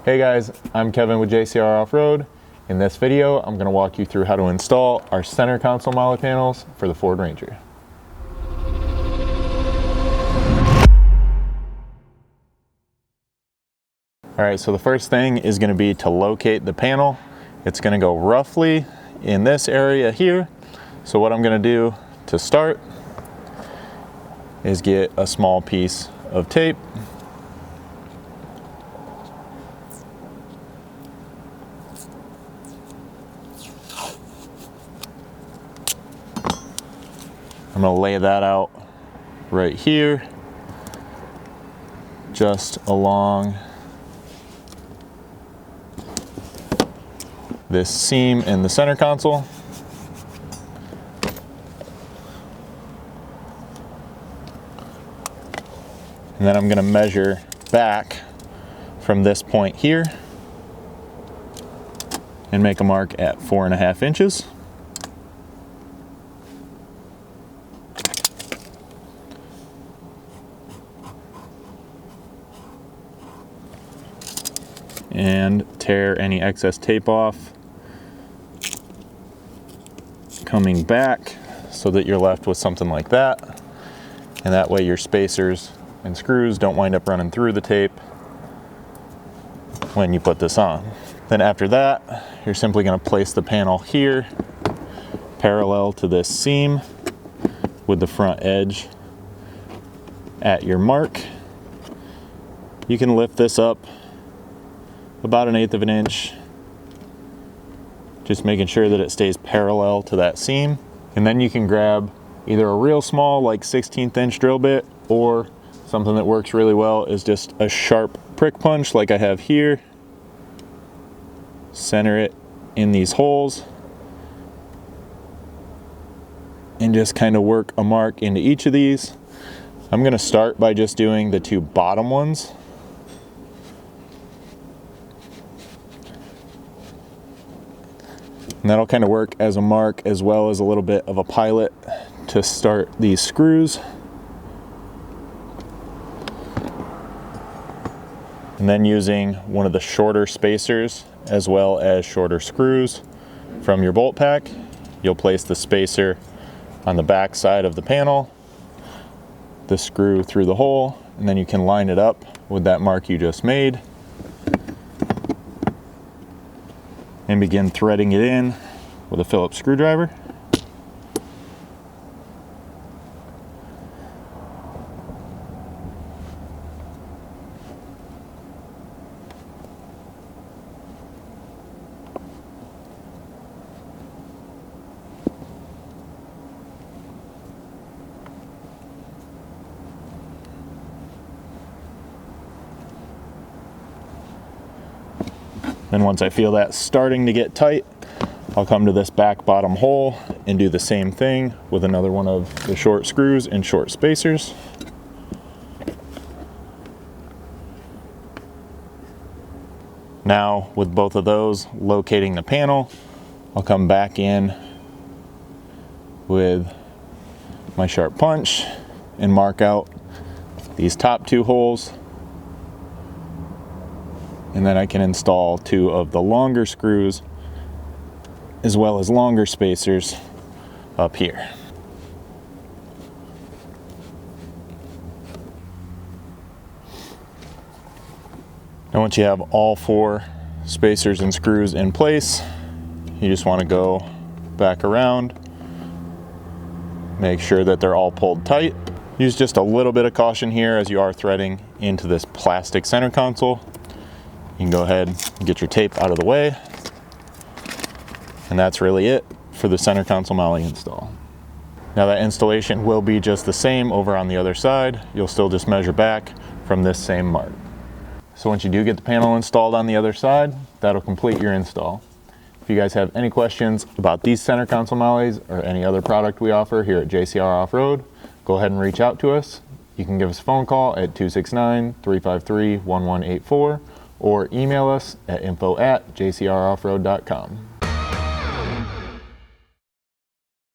Hey guys, I'm Kevin with JcrOffroad. In this video, I'm going to walk you through how to install our center console MOLLE panels for the Ford Ranger. Alright, so the first thing is going to be to locate the panel. It's going to go roughly in this area here. So what I'm going to do to start is get a small piece of tape. I'm going to lay that out right here, just along this seam in the center console. And then I'm going to measure back from this point here and make a mark at 4.5 inches. And tear any excess tape off, coming back so that you're left with something like that. And that way your spacers and screws don't wind up running through the tape when you put this on. Then after that, you're simply going to place the panel here parallel to this seam with the front edge at your mark. You can lift this up about 1/8 of an inch, just making sure that it stays parallel to that seam. And then you can grab either a real small, like 1/16 inch drill bit, or something that works really well is just a sharp prick punch like I have here. Center it in these holes and just kind of work a mark into each of these. I'm going to start by just doing the 2 bottom ones. And that'll kind of work as a mark as well as a little bit of a pilot to start these screws. And then using one of the shorter spacers as well as shorter screws from your bolt pack, you'll place the spacer on the back side of the panel, the screw through the hole, and then you can line it up with that mark you just made and begin threading it in with a Phillips screwdriver. Then once I feel that starting to get tight, I'll come to this back bottom hole and do the same thing with another one of the short screws and short spacers. Now with both of those locating the panel, I'll come back in with my sharp punch and mark out these top 2 holes. And then I can install 2 of the longer screws as well as longer spacers up here. Now once you have all 4 spacers and screws in place, you just want to go back around, make sure that they're all pulled tight. Use just a little bit of caution here as you are threading into this plastic center console. You can go ahead and get your tape out of the way. And that's really it for the center console MOLLE install. Now that installation will be just the same over on the other side. You'll still just measure back from this same mark. So once you do get the panel installed on the other side, that'll complete your install. If you guys have any questions about these center console MOLLEs or any other product we offer here at JcrOffroad, go ahead and reach out to us. You can give us a phone call at 269-353-1184. or email us at info@jcroffroad.com.